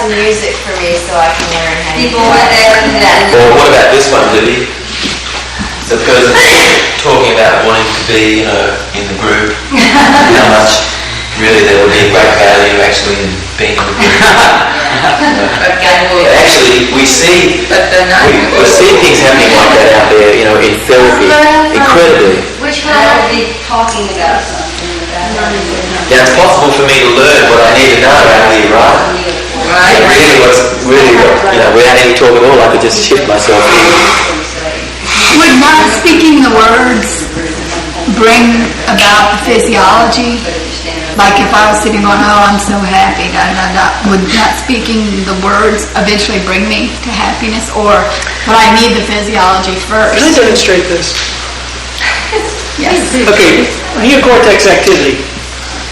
some music for me so I can learn how to People went there and did that. Or what about this one, Libby? The person talking about wanting to be, in the group. How much really there would be a great value actually in being in the group. Actually, we see things happening like that out there, in therapy, incredibly. Which one would be talking about something about Now it's possible for me to learn what I need to know out of here, right? Without any talk at all, I could just shift myself in. Would not speaking the words bring about the physiology? Like if I was sitting going, oh, I'm so happy, would not speaking the words eventually bring me to happiness? Or would I need the physiology first? Can I demonstrate this? Yes. Okay, neocortex activity.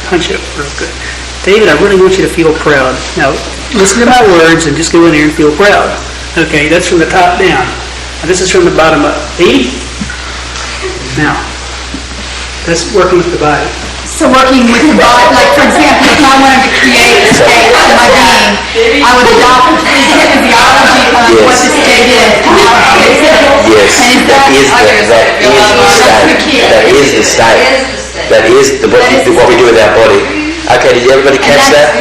Punch it real good. David, I really want you to feel proud. Now, listen to my words and just go in there and feel proud. Okay, that's from the top down. Now, this is from the bottom up. See? Now, that's working with the body. So working with the body, like for example, if I wanted to create a state of my being, I would adopt the physiology of what the state is and how it is. Yes, that is the state. That is what we do with our body. Okay, did everybody catch that?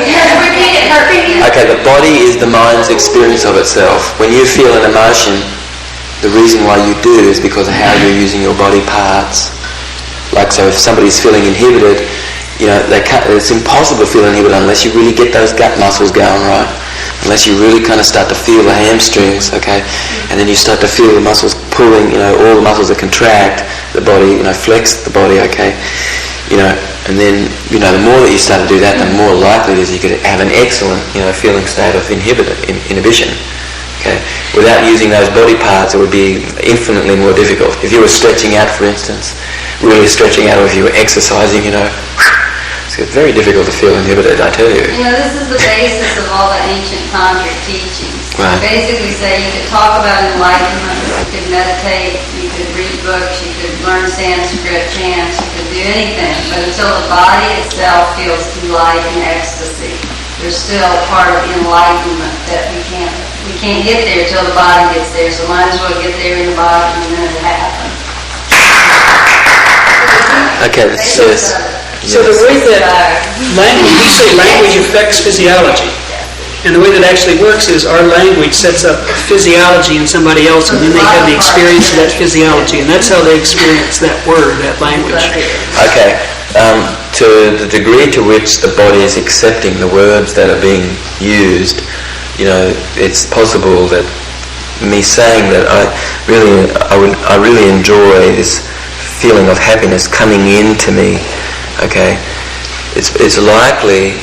Okay, the body is the mind's experience of itself. When you feel an emotion, the reason why you do is because of how you're using your body parts. Like, so if somebody's feeling inhibited, it's impossible to feel inhibited unless you really get those gut muscles going right. Unless you really kind of start to feel the hamstrings, okay? And then you start to feel the muscles pulling, all the muscles that contract the body, flex the body, okay? And then, the more that you start to do that, the more likely it is you could have an excellent, feeling state of inhibition. Okay. Without using those body parts, it would be infinitely more difficult. If you were stretching out, for instance, really stretching out, or if you were exercising, it's very difficult to feel inhibited, I tell you. This is the basis of all the ancient tantric teachings. Right. Basically say you could talk about enlightenment, you could meditate, you could read books, you could learn Sanskrit chants, you could do anything, but until the body itself feels delight and ecstasy, there's still part of enlightenment that we can't get there until the body gets there, so might as well get there in the body and then it happens. Okay, that's yes. So the way that we say language affects physiology. And the way that actually works is our language sets up physiology in somebody else, and then they have the experience of that physiology, and that's how they experience that word, that language. Okay. To the degree to which the body is accepting the words that are being used, it's possible that me saying that I really enjoy this feeling of happiness coming into me. Okay, it's likely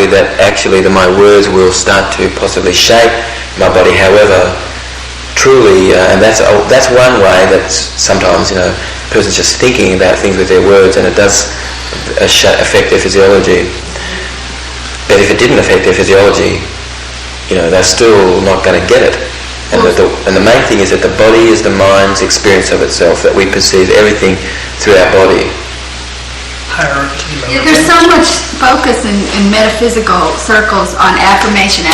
that actually my words will start to possibly shape my body. However, truly, and that's one way that sometimes a person's just thinking about things with their words, and it does affect their physiology. But if it didn't affect their physiology, they're still not going to get it. And the main thing is that the body is the mind's experience of itself, that we perceive everything through our body. There's so much focus in metaphysical circles on affirmation.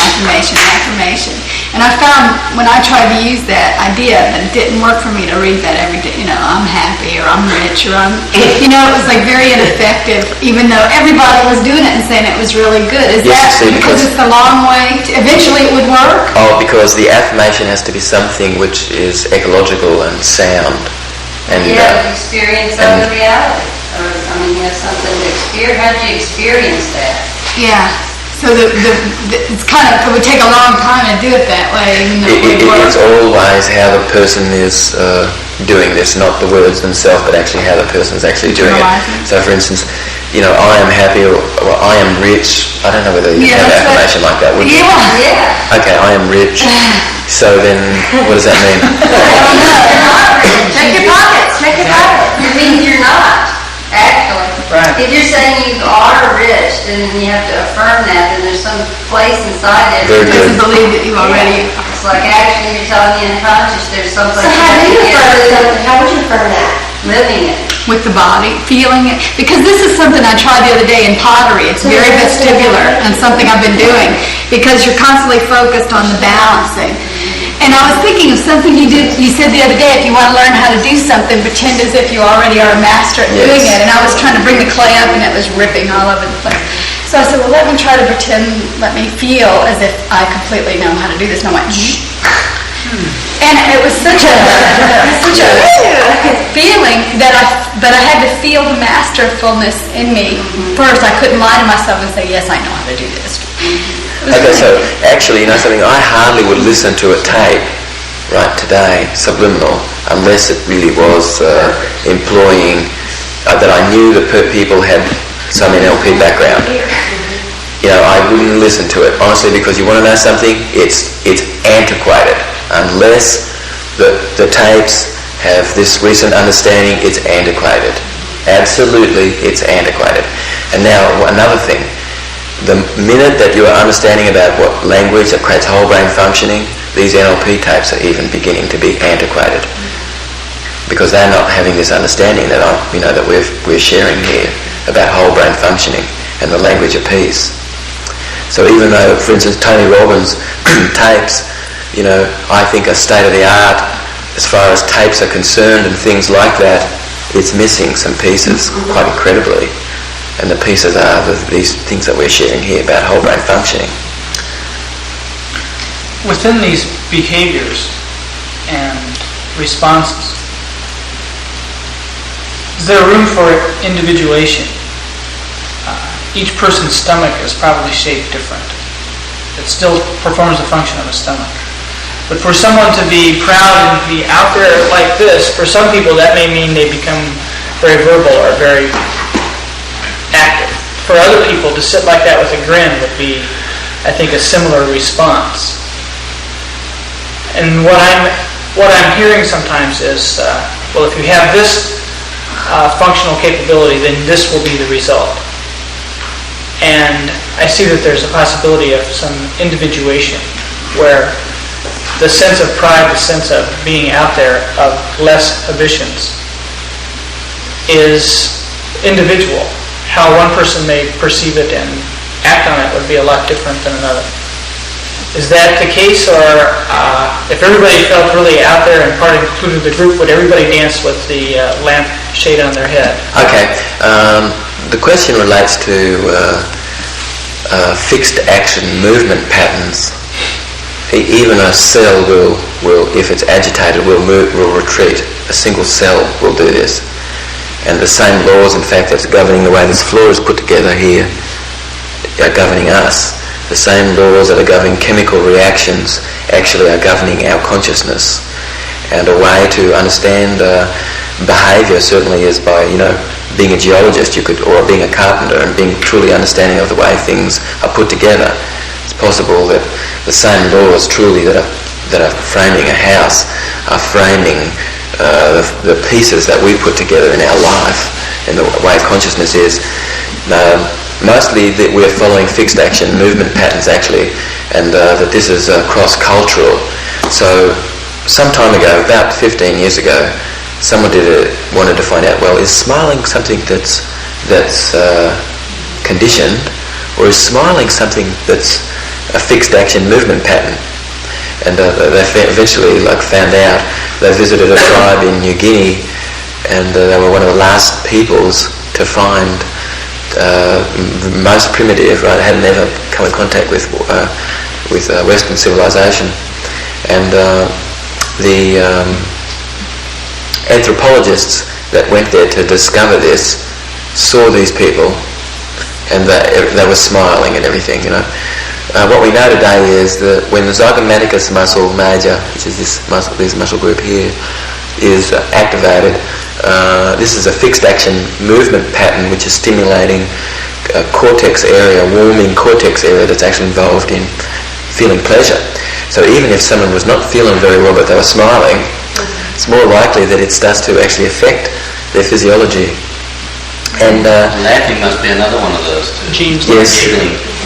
And I found when I tried to use that idea that it didn't work for me to read that every day. I'm happy or I'm rich or it was like very ineffective, even though everybody was doing it and saying it was really good. Is that because it's the long way to eventually it would work? Oh, because the affirmation has to be something which is ecological and sound. And experience of the reality. You have something to experience. How do you experience that? Yeah. So it's it would take a long time to do it that way. It's always how the person is doing this, not the words themselves, but actually how the person is actually doing it. So, for instance, I am happy or I am rich. I don't know whether you have an affirmation like that, would you? Yeah. Okay, I am rich. So then, what does that mean? I don't know. Check your pockets. It means you're not. Actually, right. If you're saying you are rich, then you have to affirm that, and there's some place inside there that doesn't believe that you already It's like actually you're telling the unconscious there's some place. So how would you affirm that? living it. with the body, feeling it. Because this is something I tried the other day in pottery. It's very vestibular and something I've been doing because you're constantly focused on the balancing. And I was thinking of something you said the other day, if you want to learn how to do something, pretend as if you already are a master at doing it. And I was trying to bring the clay up and it was ripping all over the place. So I said, well, let me try to pretend, let me feel as if I completely know how to do this. And I went, and it was such a feeling that I had to feel the masterfulness in me. First, I couldn't lie to myself and say, yes, I know how to do this. Okay, so actually, you know something, I hardly would listen to a tape right today, subliminal, unless it really was employing, that I knew that people had some NLP background. You know, I wouldn't listen to it, honestly, because you want to know something? It's antiquated. Unless the tapes have this recent understanding, it's antiquated. Absolutely, it's antiquated. And now, another thing. The minute that you are understanding about what language that creates whole brain functioning, these NLP tapes are even beginning to be antiquated. Because they're not having this understanding that that we're sharing here about whole brain functioning and the language of peace. So even though, for instance, Tony Robbins' tapes, I think are state of the art as far as tapes are concerned and things like that, it's missing some pieces quite incredibly. And the pieces are these things that we're sharing here about whole brain functioning. Within these behaviors and responses, is there room for individuation? Each person's stomach is probably shaped different. It still performs the function of a stomach. But for someone to be proud and be out there like this, for some people that may mean they become very verbal or very active. For other people, to sit like that with a grin would be, I think, a similar response. And what I'm hearing sometimes is, well, if you have this functional capability, then this will be the result. And I see that there's a possibility of some individuation where the sense of pride, the sense of being out there, of less ambitions, is individual. How one person may perceive it and act on it would be a lot different than another. Is that the case, or if everybody felt really out there and part included the group, would everybody dance with the lamp shade on their head? Okay, the question relates to fixed action movement patterns. Even a cell will, if it's agitated, will retreat. A single cell will do this. And the same laws, in fact, that's governing the way this floor is put together here, are governing us. The same laws that are governing chemical reactions actually are governing our consciousness. And a way to understand behaviour certainly is by, being a geologist, or being a carpenter, and being truly understanding of the way things are put together. It's possible that the same laws truly that are framing a house are framing the pieces that we put together in our life and the way consciousness is. Mostly that we're following fixed action movement patterns actually, and that this is cross-cultural. So some time ago, about 15 years ago, someone wanted to find out, well, is smiling something that's conditioned, or is smiling something that's a fixed action movement pattern? And they eventually found out. They visited a tribe in New Guinea, and they were one of the last peoples to find the most primitive. Right, hadn't ever come in contact with Western civilization, and the anthropologists that went there to discover this saw these people, and they were smiling and everything, What we know today is that when the zygomaticus muscle major, which is this muscle group here, is activated, this is a fixed action movement pattern which is stimulating a cortex area, warming cortex area that's actually involved in feeling pleasure. So even if someone was not feeling very well but they were smiling, it's more likely that it starts to actually affect their physiology. And laughing must be another one of those too. Genes. Yes.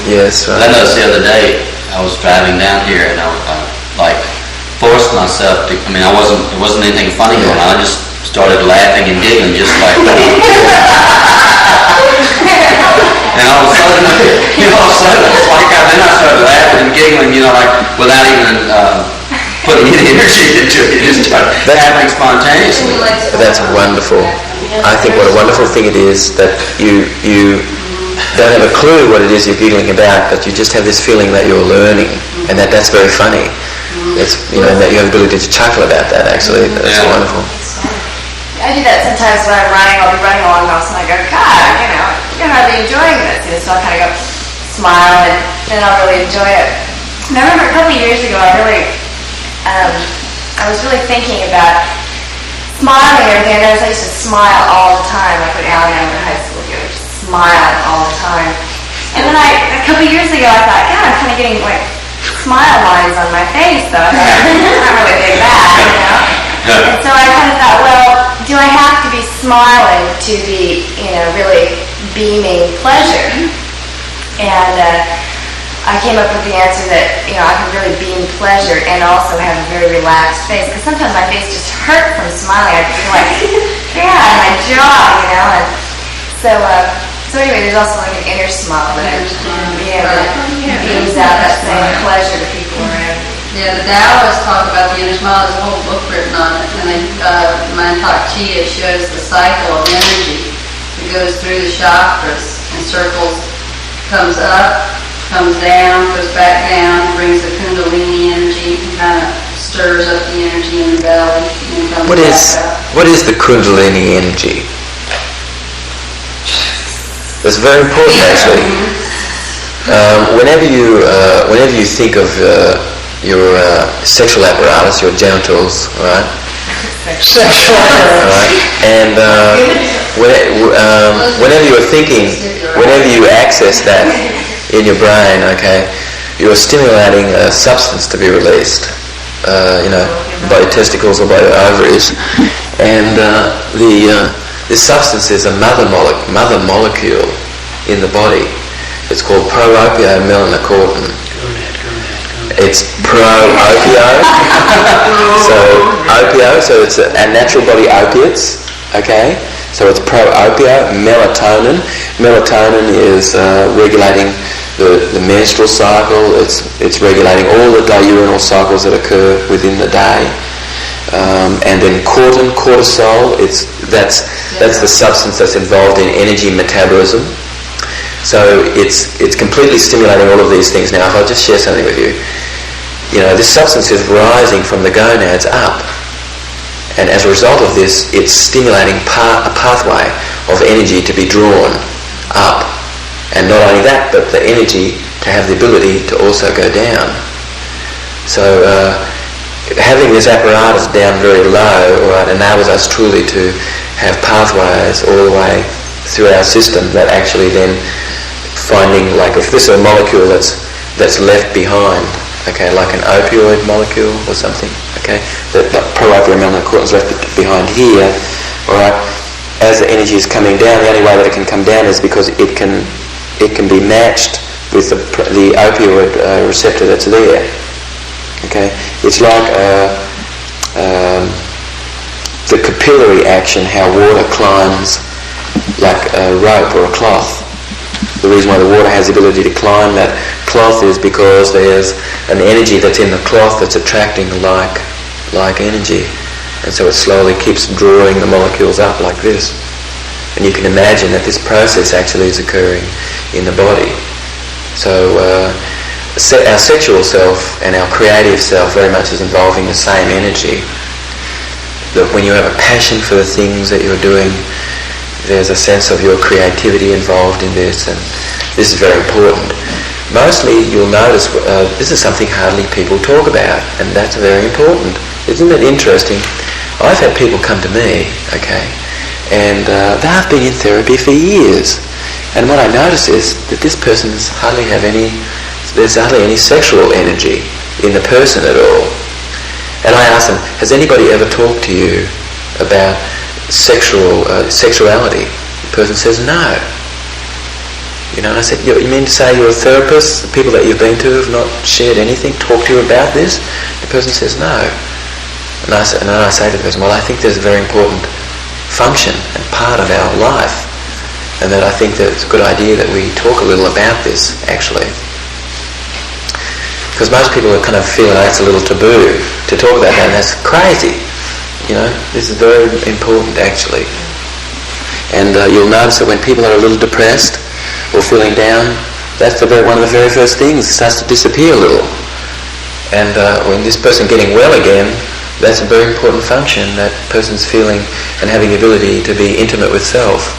Yes. I noticed the other day I was driving down here and I forced myself to. It wasn't anything funny going on. I just started laughing and giggling just like and all of a sudden, it's like then I started laughing and giggling, like without even putting any energy into it. It just started happening spontaneously. That's wonderful. I think what a wonderful thing it is that you don't have a clue what it is you're giggling about, but you just have this feeling that you're learning, and that's very funny. It's that you have the ability to chuckle about that. Actually, that's wonderful. I do that sometimes when I'm running. I'll be running along the house and I go, God, you're hardly enjoying this. So I kind of go smile, and then I'll really enjoy it. And I remember a couple of years ago, I was really thinking about smiling and everything. I noticed I used to smile all the time. Like when Allie and I were in high school, we would just smile all the time. And then a couple of years ago, I thought, God, I'm kind of getting like smile lines on my face, though. I don't really dig that, And so I kind of thought, well, do I have to be smiling to be, really beaming pleasure? And I came up with the answer that, I can really beam pleasure and also have a very relaxed face. Because sometimes my face just hurt from smiling. I'd be like, my jaw, And so anyway, there's also like an inner smile that beams out that same pleasure to people around. Yeah, the Taoists talk about the inner smile. There's a whole book written on it. And Mantak Chia shows the cycle of energy. It goes through the chakras and circles, comes up, comes down, goes back down, brings the Kundalini energy, and kind of stirs up the energy in the belly, and comes back up. What is the Kundalini energy? That's very important, actually. Whenever you think of your sexual apparatus, your genitals, right? Sexual apparatus. And whenever you're thinking, whenever you access that in your brain, okay, you're stimulating a substance to be released, by your testicles or by your ovaries, and this substance is a mother molecule in the body. It's called pro-opiomelanocortin. It's pro-opio. So it's a natural body opiates, okay? So it's pro-opio, melatonin. Melatonin is regulating the menstrual cycle. It's regulating all the diurnal cycles that occur within the day. And then cortisol. That's the substance that's involved in energy metabolism. So it's completely stimulating all of these things. Now, if I just share something with you, this substance is rising from the gonads up, and as a result of this, it's stimulating a pathway of energy to be drawn up, and not only that, but the energy to have the ability to also go down. So having this apparatus down very low, enables us truly to have pathways all the way through our system that actually then finding, like if this is a molecule that's left behind, okay, like an opioid molecule or something, okay, that pro-opiomelanocortin is left behind here, all right, as the energy is coming down, the only way that it can come down is because it can be matched with the opioid receptor that's there, okay. It's like the capillary action, how water climbs like a rope or a cloth. The reason why the water has the ability to climb that cloth is because there's an energy that's in the cloth that's attracting like energy, and so it slowly keeps drawing the molecules up like this. And you can imagine that this process actually is occurring in the body. So our sexual self and our creative self very much is involving the same energy. That when you have a passion for the things that you're doing, there's a sense of your creativity involved in this, and this is very important. Mostly you'll notice this is something hardly people talk about, and that's very important. Isn't it interesting? I've had people come to me, okay, and they've been in therapy for years, and what I notice is that this person's there's hardly any sexual energy in the person at all. And I ask them, has anybody ever talked to you about sexuality? The person says no. And I said, you mean to say you're a therapist? The people that you've been to have not shared anything, talked to you about this? The person says no. And then I say to the person, well, I think there's a very important function and part of our life, and that I think that it's a good idea that we talk a little about this, actually. Because most people are kind of feeling like it's a little taboo to talk about that, and that's crazy. This is very important, actually. And you'll notice that when people are a little depressed or feeling down, that's one of the very first things. It starts to disappear a little. And when this person getting well again, that's a very important function, that person's feeling and having the ability to be intimate with self.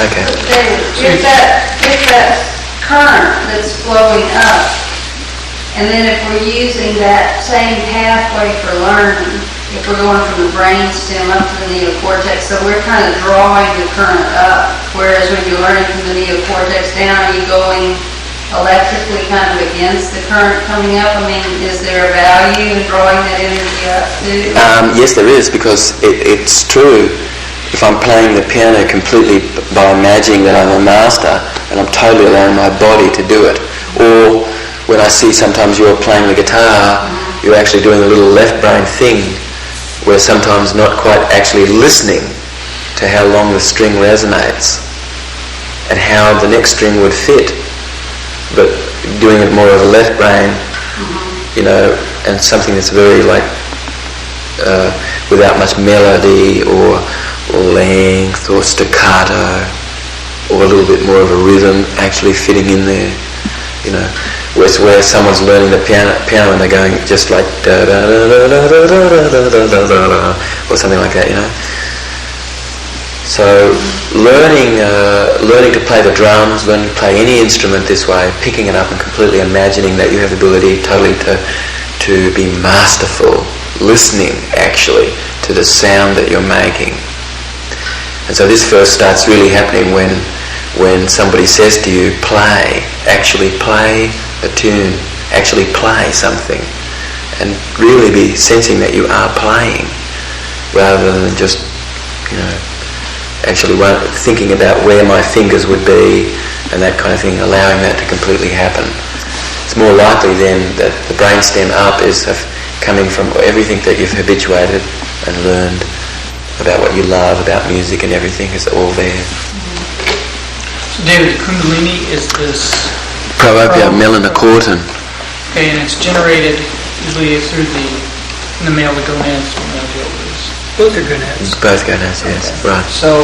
Okay. If that current that's flowing up, and then if we're using that same pathway for learning, if we're going from the brainstem up to the neocortex, so we're kind of drawing the current up, whereas when you're learning from the neocortex down, are you going electrically kind of against the current coming up? I mean, is there a value in drawing that energy up too? Yes, there is, because it's true. If I'm playing the piano completely by imagining that I'm a master and I'm totally allowing my body to do it, or when I see sometimes you're playing the guitar, you're actually doing a little left brain thing where sometimes not quite actually listening to how long the string resonates and how the next string would fit, but doing it more of a left brain, and something that's very without much melody or length or staccato, or a little bit more of a rhythm actually fitting in there, where someone's learning the piano and they're going just like da da da da da da da da da da, or something like that, So learning to play the drums, learning to play any instrument this way, picking it up and completely imagining that you have the ability totally to be masterful, listening actually to the sound that you're making. And so this first starts really happening when somebody says to you, actually play a tune, actually play something, and really be sensing that you are playing, rather than just, actually thinking about where my fingers would be and that kind of thing, allowing that to completely happen. It's more likely then that the brainstem up is coming from everything that you've habituated and learned about what you love, about music and everything is all there. So David, Kundalini is this... Propria melanocortin. Okay, and it's generated usually through the male, the gonads, female, the ovaries. Both are gonads. Both gonads, yes. Okay. Right. So,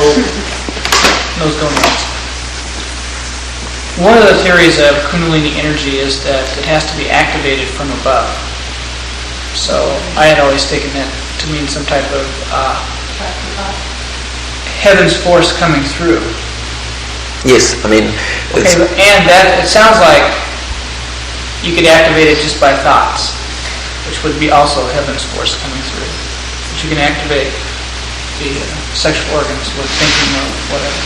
those gonads. One of the theories of Kundalini energy is that it has to be activated from above. So, I had always taken that to mean some type of heaven's force coming through. Yes, I mean... Okay, and that, it sounds like you could activate it just by thoughts, which would be also heaven's force coming through. But you can activate the sexual organs with thinking or whatever.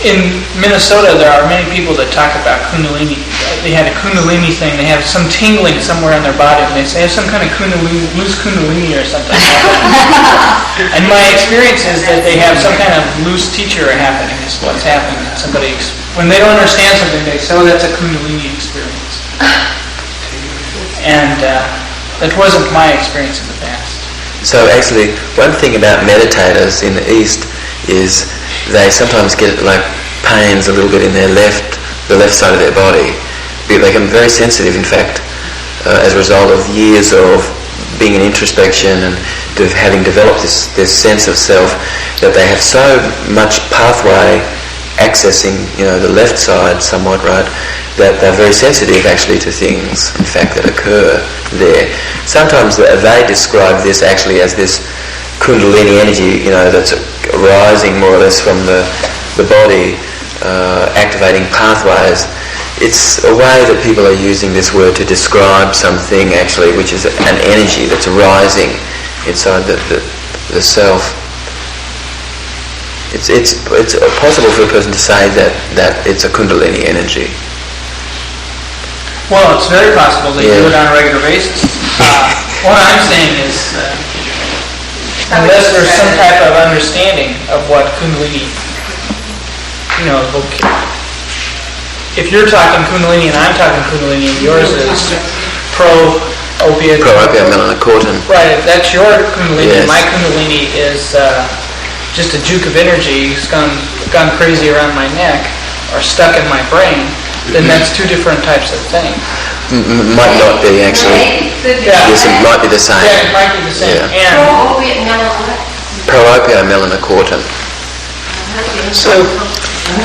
In Minnesota, there are many people that talk about Kundalini. They had a Kundalini thing. They have some tingling somewhere in their body, and they say, I have some kind of Kundalini, loose Kundalini or something. And my experience is that they have some kind of loose teacher happening, is what's happening. When they don't understand something, they say, oh, that's a Kundalini experience. And that wasn't my experience in the past. So actually, one thing about meditators in the East is they sometimes get like pains a little bit in the left side of their body. They become very sensitive, in fact, as a result of years of being in introspection and having developed this sense of self, that they have so much pathway accessing, the left side somewhat, right, that they're very sensitive actually to things, in fact, that occur there. Sometimes they describe this actually as this Kundalini energy, that's rising more or less from the body, activating pathways. It's a way that people are using this word to describe something actually, which is an energy that's rising inside the self. It's possible for a person to say that it's a Kundalini energy. Well, it's very possible they do it on a regular basis. What I'm saying is, unless there's some type of understanding of what Kundalini, if you're talking Kundalini and I'm talking Kundalini and yours is opiate. Pro-opiate-melanocortin. Right, that's your kundalini. Yes. My kundalini is just a juke of energy who's gone crazy around my neck or stuck in my brain. Then that's two different types of things. Might not be, actually. Yeah. Yes, it might be the same. Yeah, it might be the same. Yeah. And Pro-opiate-melanocortin. So,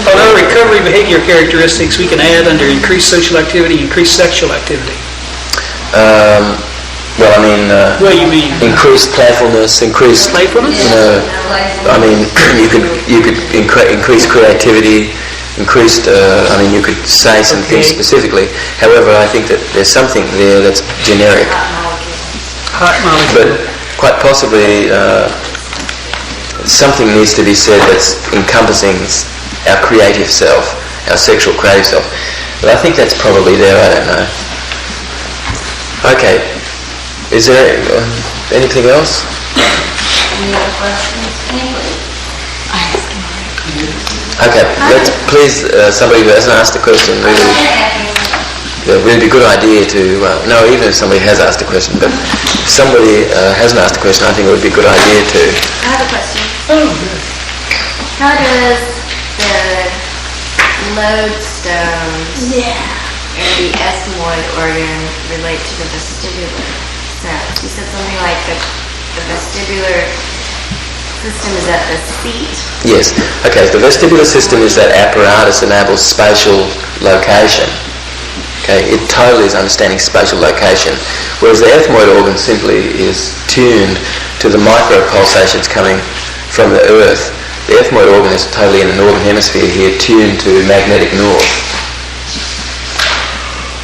although recovery behavior characteristics we can add under increased social activity, increased sexual activity. Well, I mean, What do you mean? increased playfulness, increased, Playfulness? I mean, you could increase creativity, increased, you could say some things Okay. specifically. However, I think that there's something there that's generic. Hot molecule. But quite possibly, something needs to be said that's encompassing our creative self, our sexual creative self. But I think that's probably there, I don't know. Okay. Is there anything else? Any other questions? Anybody? Okay, let's please, somebody who hasn't asked a question, really, it would be a good idea to, no, even if somebody has asked a question, but if somebody hasn't asked a question, I think it would be a good idea to... I have a question. Oh, good. How does the lodestone and the ethmoid organ relate to the vestibular sense? You said something like the vestibular system is at the seat. Yes, okay, the vestibular system is that apparatus enables spatial location. Okay, it totally is understanding spatial location, whereas the ethmoid organ simply is tuned to the micro pulsations coming from the earth. The ethmoid organ is totally in the northern hemisphere here, tuned to magnetic north.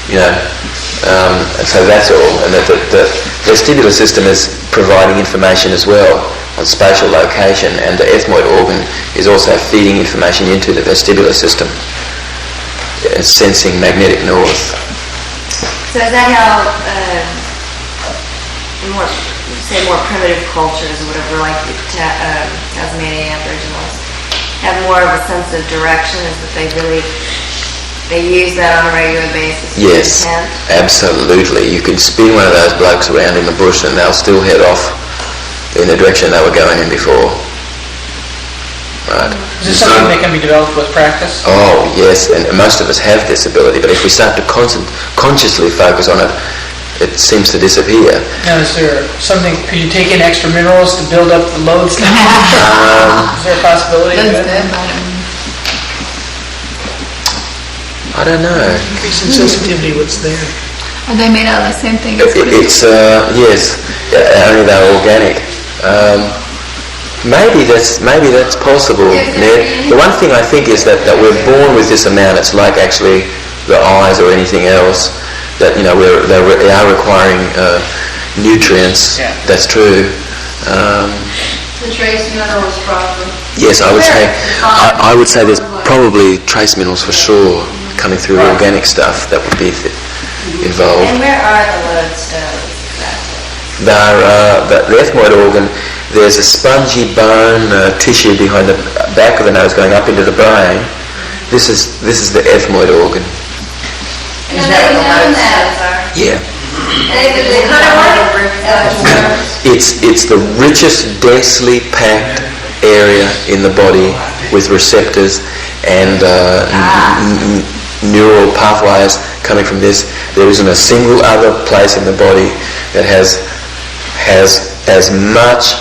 And so that's all. And the vestibular system is providing information as well on spatial location, and the ethmoid organ is also feeding information into the vestibular system, sensing magnetic north. So is that how more primitive cultures or whatever, like the Tasmanian Aboriginals, have more of a sense of direction? Is that they use that on a regular basis? Yes, intent? absolutely. You can spin one of those blokes around in the bush and they'll still head off in the direction they were going in before. Right. is this something that can be developed with practice? Oh, yes, and most of us have this ability, but if we start to consciously focus on it, it seems to disappear. Now, is there something, could you take in extra minerals to build up the loads? Is there a possibility of that? I don't know. Increase in sensitivity, what's there? Are they made out of the same thing? It's yes, only they're organic. Maybe that's possible, Ned. The one thing I think is that we're born with this amount. It's like actually the eyes or anything else. That they are requiring nutrients. Yeah. That's true. The trace minerals probably. Yes, I would say there's probably trace minerals for sure coming through organic stuff that would be involved. And where are the lodestones exactly? The ethmoid organ, there's a spongy bone tissue behind the back of the nose going up into the brain. This is the ethmoid organ. Is that what the lodestones are? Yeah. It's the richest, densely packed area in the body with receptors and neural pathways coming from this. There isn't a single other place in the body that has as much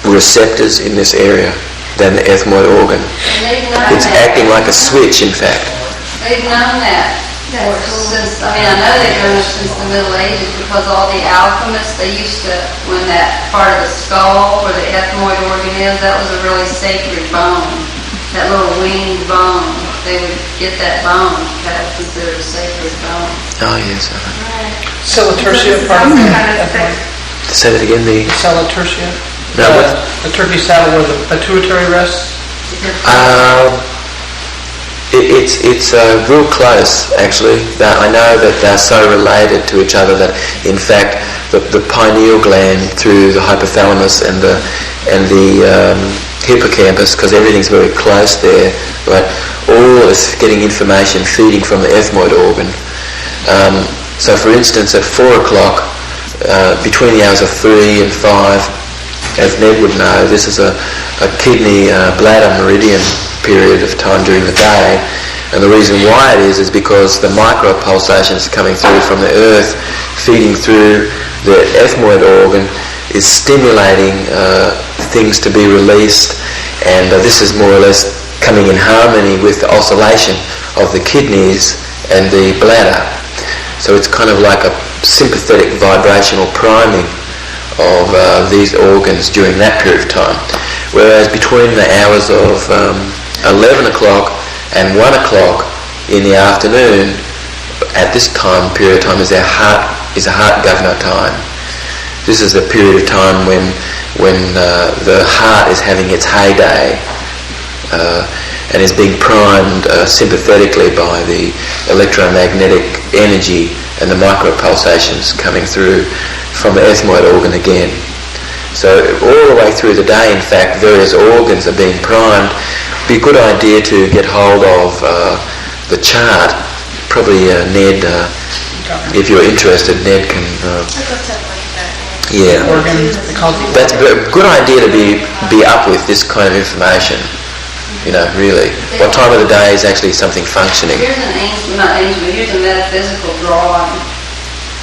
receptors in this area than the ethmoid organ. It's acting like a switch, in fact. They've known that since, I know they've known it since the Middle Ages, because all the alchemists, they used to, when that part of the skull where the ethmoid organ is, that was a really sacred bone. That little winged bone, they would get that bone, that was considered a sacred bone. Oh, yes. Selatertia part of the ethmoid. Say that again, the... Selatertia? No, what? The turkey saddle where the pituitary rests? It's real close, actually. I know that they're so related to each other that, in fact, the pineal gland through the hypothalamus and the hippocampus, because everything's very close there, right? All is getting information feeding from the ethmoid organ. So, for instance, at 4 o'clock, between the hours of 3 and 5, as Ned would know, this is a kidney bladder meridian period of time during the day. And the reason why it is because the micro pulsations coming through from the earth, feeding through the ethmoid organ, is stimulating things to be released, and this is more or less coming in harmony with the oscillation of the kidneys and the bladder. So it's kind of like a sympathetic vibrational priming of these organs during that period of time. Whereas between the hours of 11 o'clock and 1 o'clock in the afternoon, at this period of time, is a heart governor time. This is the period of time when the heart is having its heyday and is being primed sympathetically by the electromagnetic energy and the micropulsations coming through from the ethmoid organ again. So all the way through the day, in fact, various organs are being primed. It'd be a good idea to get hold of the chart. Probably Ned, if you're interested, Ned can... Yeah, that's a good idea to be up with this kind of information. You know, really, what time of the day is actually something functioning? Here's an ancient, not ancient, but here's a metaphysical drawing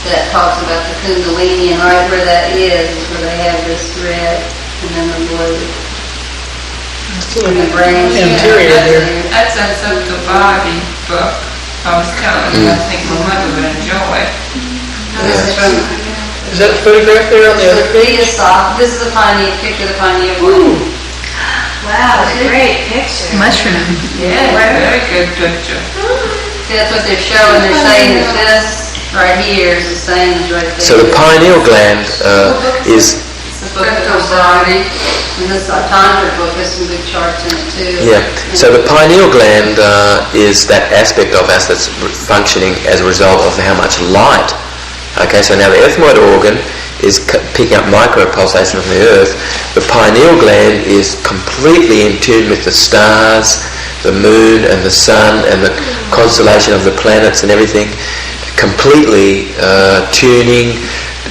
that talks about the Kundalini, and right where that is where they have this red and then the blue. And the brain. Interior there. That's in some Kabbalah book I was telling you, I think my mother would enjoy. This is from... Is that the photograph there on the other page? This is a pineal picture of the pineal gland. Wow, that's a great picture. Mushroom. Yeah, very good picture. See, that's what they're showing. They're saying that this right here is the same as right there. So the pineal gland is... It's the book of body. And this Tantra book has some good charts in it too. Yeah, so the pineal gland is that aspect of us that's functioning as a result of how much light. Okay, so now the ethmoid organ is picking up micropulsation from the earth. The pineal gland is completely in tune with the stars, the moon and the sun and the constellation of the planets and everything, completely tuning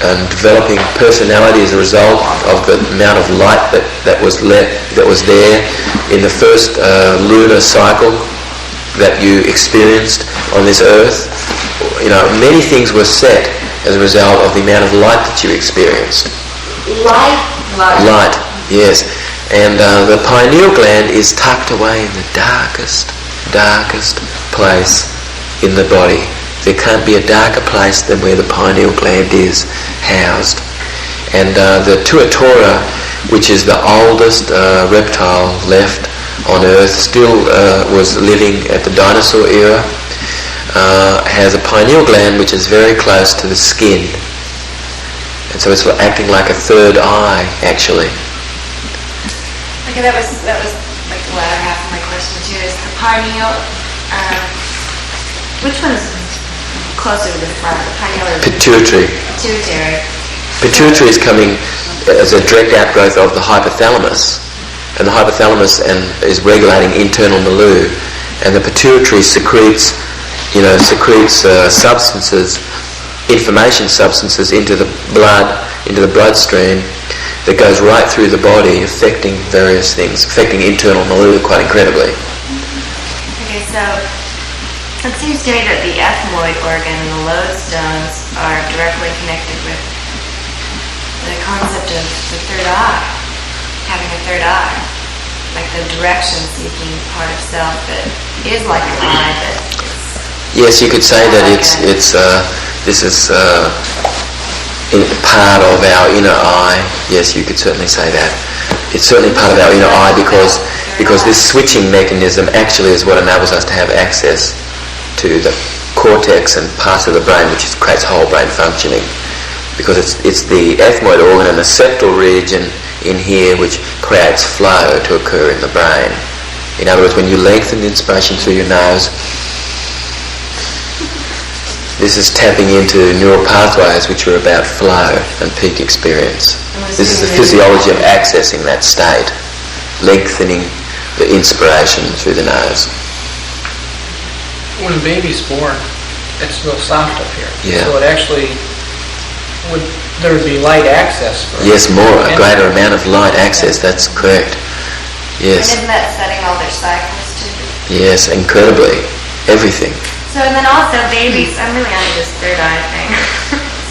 and developing personality as a result of the amount of light that was there in the first lunar cycle that you experienced on this earth. You know, many things were set as a result of the amount of light that you experienced. Light, yes. And the pineal gland is tucked away in the darkest place in the body. There can't be a darker place than where the pineal gland is housed. And the Tuatora, which is the oldest reptile left on Earth, still was living at the dinosaur era, has a pineal gland which is very close to the skin. And so it's acting like a third eye, actually. Okay, that was like the latter half of my question too. Is the pineal, which one is closer to the front, the pineal or the Pituitary. pituitary? Pituitary is coming as a direct outgrowth of the hypothalamus. And the hypothalamus is regulating internal milieu. And the pituitary secretes substances, information substances into the bloodstream that goes right through the body, affecting various things, affecting internal milieu quite incredibly. Okay, so it seems to me that the ethmoid organ and the lodestones are directly connected with the concept of the third eye, having a third eye, like the direction-seeking part of self that is like an eye, but it's... Yes, you could say that this is part of our inner eye. Yes, you could certainly say that. It's certainly part of our inner eye because this switching mechanism actually is what enables us to have access to the cortex and parts of the brain, which creates whole brain functioning. Because it's the ethmoid organ and the septal region in here which creates flow to occur in the brain. In other words, when you lengthen the inspiration through your nose, this is tapping into neural pathways which are about flow and peak experience. This is the physiology of accessing that state, lengthening the inspiration through the nose. When a baby's born, it's real soft up here. Yeah. So it actually would there would be light access for... Yes, a greater amount of light access, that's correct. Yes. And isn't that setting all their cycles too? Yes, incredibly. Everything. So, and then also babies, I'm really on this third eye thing.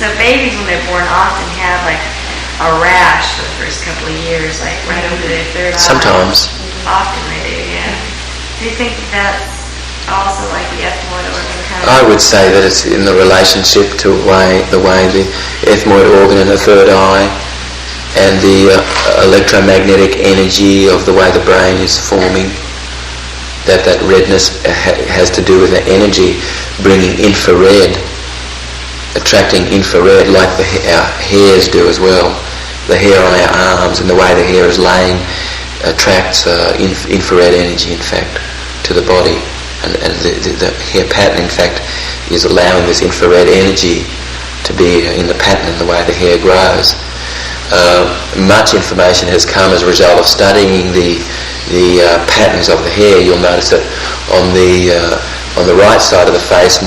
So babies, when they're born, often have like a rash for the first couple of years, like right over their third eye. Sometimes. Often they do, yeah. Do you think that's also like the ethmoid organ kind of... I would say that it's in the relationship to the way the ethmoid organ in the third eye and the electromagnetic energy of the way the brain is forming, that redness has to do with the energy bringing infrared, attracting infrared like our hairs do as well. The hair on our arms and the way the hair is laying attracts infrared energy, in fact, to the body. And the hair pattern, in fact, is allowing this infrared energy to be in the pattern and the way the hair grows. Much information has come as a result of studying the patterns of the hair. You'll notice that on the right side of the face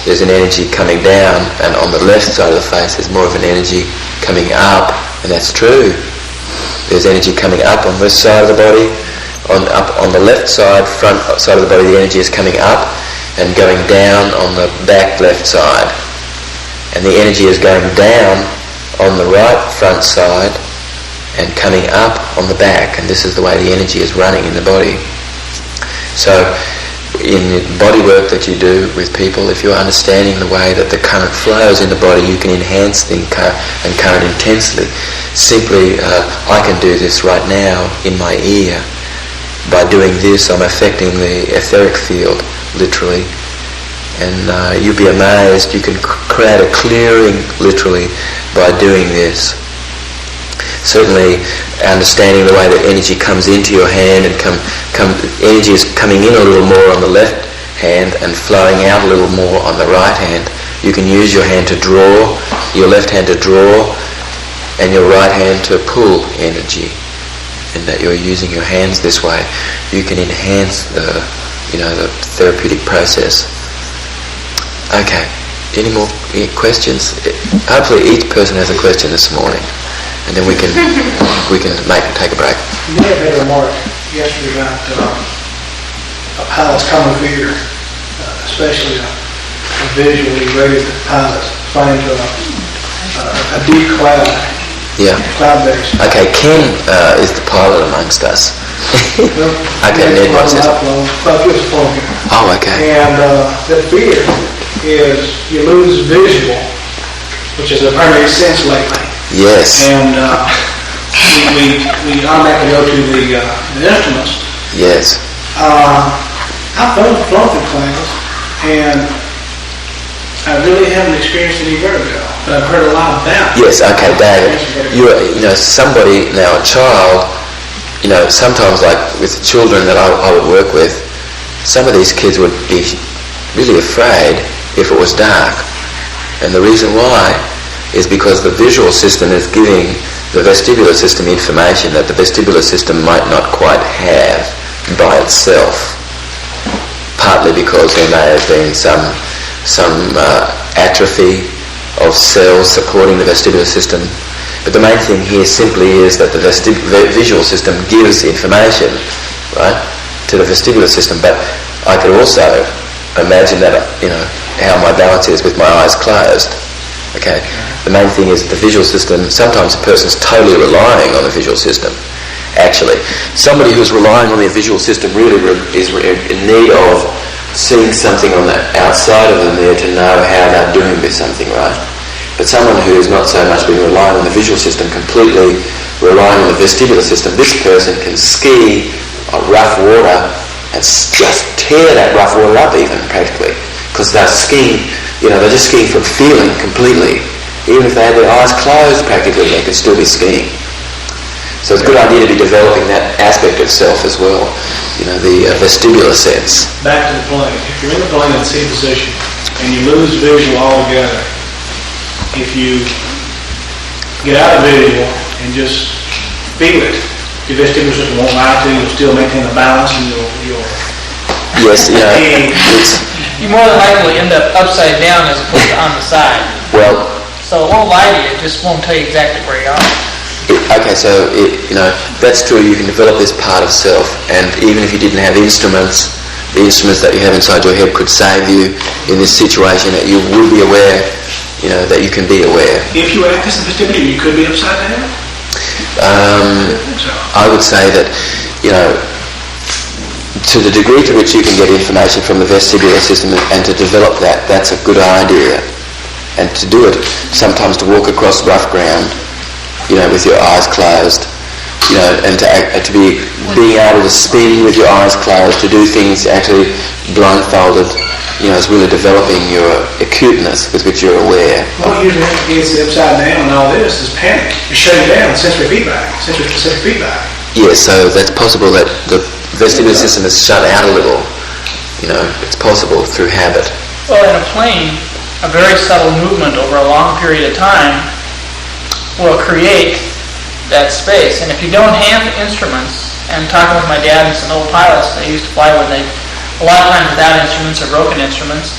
there's an energy coming down, and on the left side of the face there's more of an energy coming up, and that's true. There's energy coming up on this side of the body. On the left side, front side of the body, the energy is coming up and going down on the back left side. And the energy is going down on the right front side and coming up on the back, and this is the way the energy is running in the body. So in the body work that you do with people, if you're understanding the way that the current flows in the body, you can enhance the current intensely. Simply, I can do this right now in my ear. By doing this, I'm affecting the etheric field, literally. And you'll be amazed, you can create a clearing, literally, by doing this. Certainly, understanding the way that energy comes into your hand and energy is coming in a little more on the left hand and flowing out a little more on the right hand. You can use your hand to draw, your left hand to draw, and your right hand to pull energy. And that you're using your hands this way, you can enhance the therapeutic process. Okay. Any more questions? Hopefully each person has a question this morning, and then we can take a break. You may have made a remark yesterday about how it's common fear, especially a visually raised pilot flying to a deep cloud. Yeah. Cloud-based. Okay, Ken is the pilot amongst us. Okay, Ned wants it. Oh, okay. And the fear is you lose visual, which is a primary sense lately. Yes. And we automatically go to the instruments. Yes. I've flown through clouds, and I really haven't experienced any vertigo, but I've heard a lot about it. Yes, okay, David. Somebody, now a child, sometimes like with children that I would work with, some of these kids would be really afraid if it was dark. And the reason why is because the visual system is giving the vestibular system information that the vestibular system might not quite have by itself. Partly because there may have been some atrophy of cells supporting the vestibular system. But the main thing here simply is that the visual system gives information, right, to the vestibular system. But I could also imagine that, how my balance is with my eyes closed. Okay? The main thing is the visual system, sometimes a person's totally relying on the visual system. Actually, somebody who's relying on their visual system really is in need of seeing something on the outside of them there to know how they're doing with something, right? But someone who is not so much been relying on the visual system, completely relying on the vestibular system, this person can ski on rough water and just tear that rough water up even, practically. Because they're skiing, they're just skiing from feeling completely. Even if they had their eyes closed, practically, they could still be skiing. So it's a good idea to be developing that aspect of self as well, the vestibular sense. Back to the plane. If you're in the plane in C position and you lose visual altogether, if you get out of visual and just feel it, your vestibular system won't lie to you. You'll still maintain the balance, and you'll Yes, you more than likely end up upside down as opposed to on the side. Well, So it won't lie to you, it just won't tell you exactly where you are. Okay, so that's true. You can develop this part of self, and even if you didn't have instruments, the instruments that you have inside your head could save you in this situation. That you would be aware, that you can be aware. If you act as the vestibular, you could be upside down? I would say that, to the degree to which you can get information from the vestibular system and to develop that, that's a good idea. And to do it, sometimes to walk across rough ground, with your eyes closed, and to be being able to spin with your eyes closed, to do things actually blindfolded, is really developing your acuteness with which you're aware. What usually gets the upside down and all this is panic. You're shutting down sensory feedback, sensory-specific feedback. Yes, so that's possible that the vestibular system is shut out a little. It's possible through habit. Well, in a plane, a very subtle movement over a long period of time will create that space. And if you don't have instruments, and talking with my dad and some old pilots, they used to fly with a lot of times without instruments or broken instruments,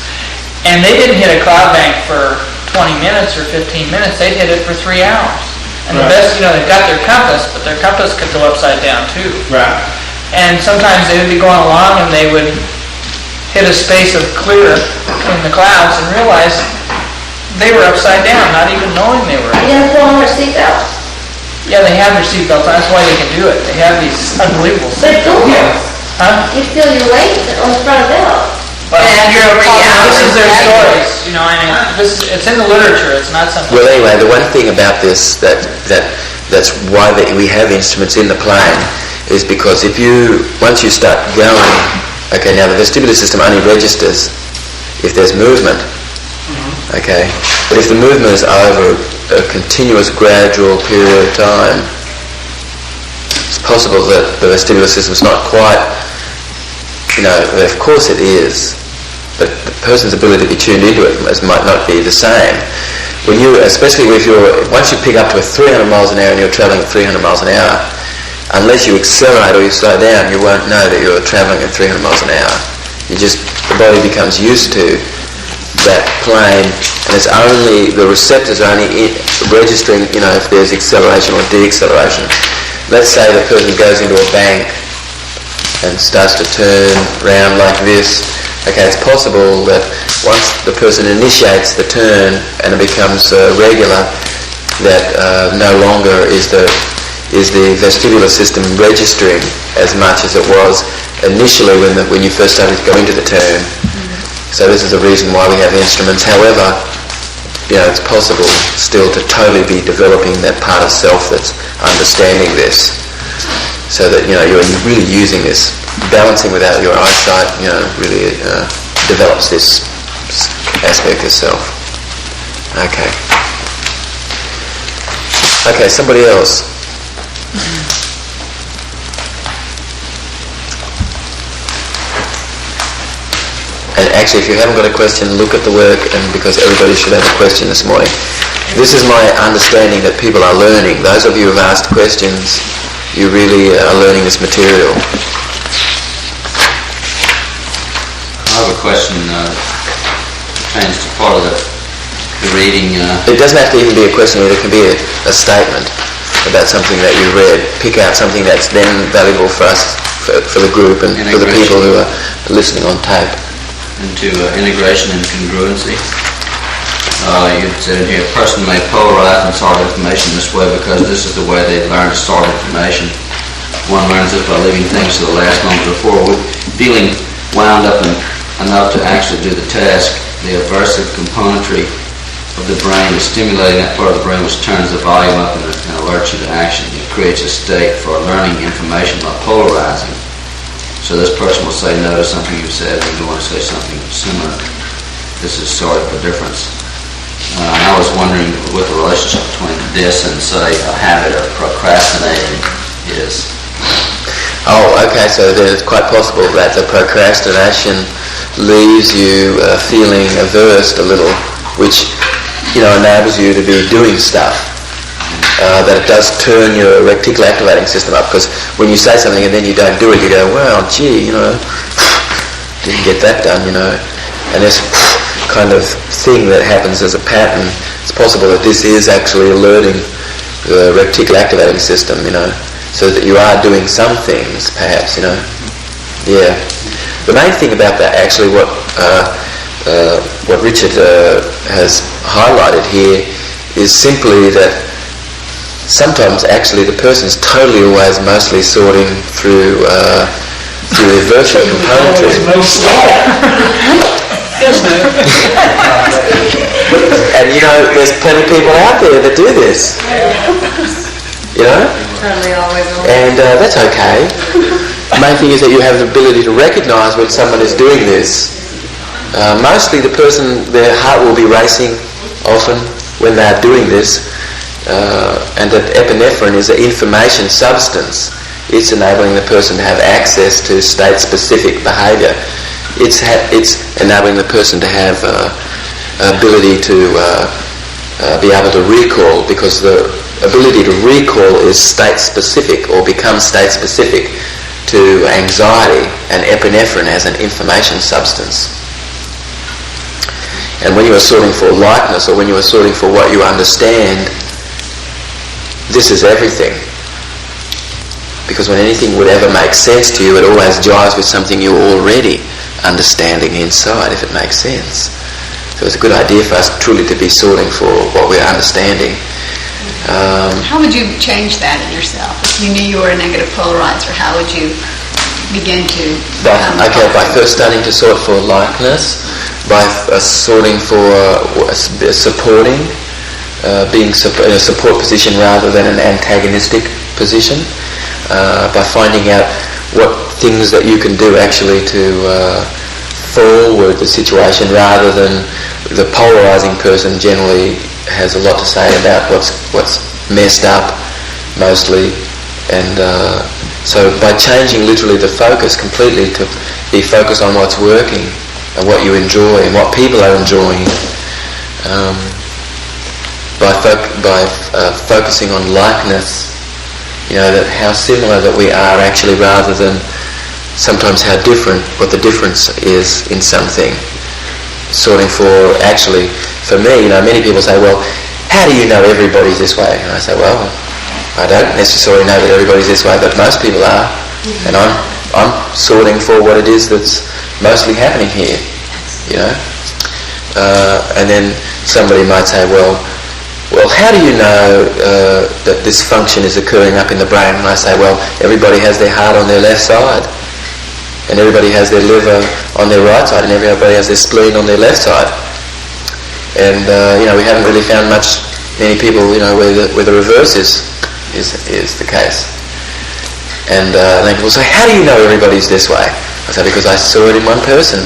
and they didn't hit a cloud bank for 20 minutes or 15 minutes, they'd hit it for 3 hours. And the best, they've got their compass, but their compass could go upside down too. Right. And sometimes they would be going along and they would hit a space of clear in the clouds and realize they were upside down, not even knowing they were. You gotta put on their seatbelts. Yeah, they have their seatbelts. That's why they can do it. They have these unbelievable But seatbelts. don't. Huh? You feel your weight on the front belt. Well, this is their stories. It's in the literature. It's not something. Well, anyway, the one thing about this that's why we have instruments in the plane is because once you start going, okay, now the vestibular system only registers if there's movement. Okay, but if the movement is over a continuous, gradual period of time, it's possible that the vestibular system's not quite, of course it is, but the person's ability to be tuned into it might not be the same. Especially once you pick up to 300 miles an hour and you're travelling at 300 miles an hour, unless you accelerate or you slow down, you won't know that you're travelling at 300 miles an hour. The body becomes used to that plane, and it's only the receptors are only registering, if there's acceleration or deacceleration. Let's say the person goes into a bank and starts to turn round like this. Okay, it's possible that once the person initiates the turn and it becomes regular, that no longer is the vestibular system registering as much as it was initially when you first started to go into the turn. So this is a reason why we have instruments. However, it's possible still to totally be developing that part of self that's understanding this, so that you're really using this. Balancing without your eyesight, really develops this aspect of self. Okay, somebody else. And actually, if you haven't got a question, look at the work, and because everybody should have a question this morning. This is my understanding that people are learning. Those of you who have asked questions, you really are learning this material. I have a question pertains to part of the reading. It doesn't have to even be a question, it can be a statement about something that you read. Pick out something that's then valuable for us, for the group, and for the people who are listening on tape. Into integration and congruency. You said in here, a person may polarize and sort information this way because this is the way they learn to sort information. One learns it by leaving things to the last moment before. Feeling wound up enough to actually do the task, the aversive componentry of the brain is stimulating that part of the brain which turns the volume up and alerts you to action. It creates a state for learning information by polarizing. So this person will say no to something you said, and you want to say something similar. This is sort of a difference. I was wondering what the relationship between this and, say, a habit of procrastinating is. Oh, okay, so then it's quite possible that the procrastination leaves you feeling averse a little, which, enables you to be doing stuff. That it does turn your reticular activating system up, because when you say something and then you don't do it, you go, well, gee, didn't get that done, and this kind of thing that happens as a pattern, it's possible that this is actually alerting the reticular activating system, so that you are doing some things, perhaps, Yeah. The main thing about that, actually, what Richard has highlighted here is simply that sometimes actually the person's totally always mostly sorting through the virtual componentry. And there's plenty of people out there that do this. And that's okay. The main thing is that you have the ability to recognise when someone is doing this. Mostly the person, their heart will be racing often when they are doing this, and that epinephrine is an information substance. It's enabling the person to have access to state-specific behaviour. It's enabling the person to have ability to be able to recall, because the ability to recall is state-specific or become state-specific to anxiety and epinephrine as an information substance. And when you are sorting for likeness, or when you are sorting for what you understand, this is everything. Because when anything would ever make sense to you, it always jives with something you're already understanding inside, if it makes sense. So it's a good idea for us truly to be sorting for what we're understanding. How would you change that in yourself? If you knew you were a negative polarizer, how would you begin to by first starting to sort for likeness, by sorting for supporting, being in a support position rather than an antagonistic position, by finding out what things that you can do actually to forward the situation, rather than the polarizing person generally has a lot to say about what's messed up mostly, and so by changing literally the focus completely to be focused on what's working and what you enjoy and what people are enjoying, by focusing on likeness, that how similar that we are actually, rather than sometimes how different, what the difference is in something. Sorting for, actually, for me, many people say, well, how do you know everybody's this way? And I say, well, I don't necessarily know that everybody's this way, but most people are. And I'm sorting for what it is that's mostly happening here, and then somebody might say, well, how do you know that this function is occurring up in the brain? And I say, well, everybody has their heart on their left side, and everybody has their liver on their right side, and everybody has their spleen on their left side. And we haven't really found many people, where the reverse is the case. And then people say, how do you know everybody's this way? I say, because I saw it in one person.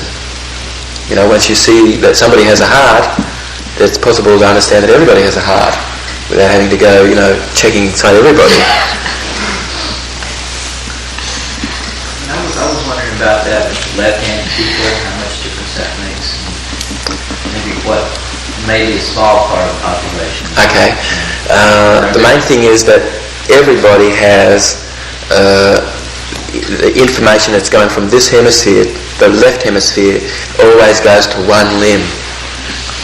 Once you see that somebody has a heart, it's possible to understand that everybody has a heart without having to go, checking inside everybody. I was wondering about that with left-handed people, how much difference that makes, and maybe a small part of the population. Okay. The main thing is that everybody has the information that's going from this hemisphere, the left hemisphere, always goes to one limb,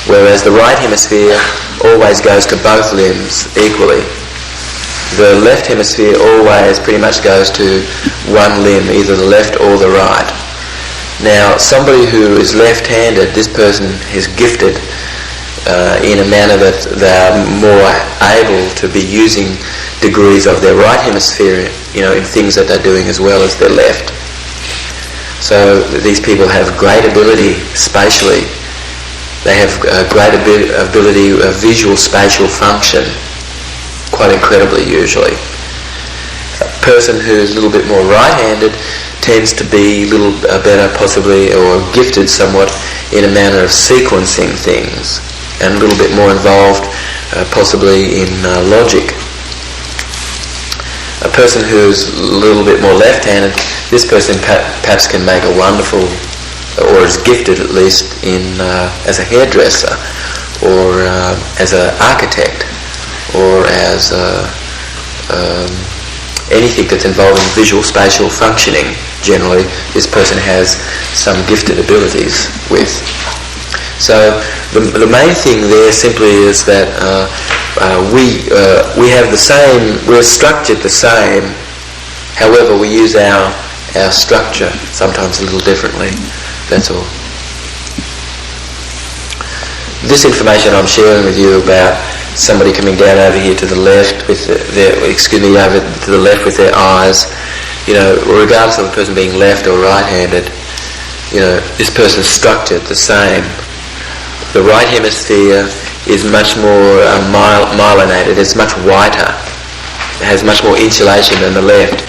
whereas the right hemisphere always goes to both limbs equally. The left hemisphere always pretty much goes to one limb, either the left or the right. Now, somebody who is left-handed, this person is gifted in a manner that they are more able to be using degrees of their right hemisphere, in things that they're doing as well as their left. So these people have great ability spatially. They have a great ability of visual spatial function, quite incredibly usually. A person who's a little bit more right-handed tends to be a little better possibly, or gifted somewhat in a manner of sequencing things, and a little bit more involved possibly in logic. A person who's a little bit more left-handed, this person perhaps can make a wonderful, or is gifted at least in as a hairdresser, or as an architect, or as anything that's involving visual spatial functioning. Generally, this person has some gifted abilities with. So the main thing there simply is that we have the same, we're structured the same, however we use our structure sometimes a little differently, that's all. This information I'm sharing with you about somebody coming down over here to the left with over to the left with their eyes, regardless of the person being left or right-handed, this person's structured the same. The right hemisphere is much more myelinated, it's much whiter, it has much more insulation than the left.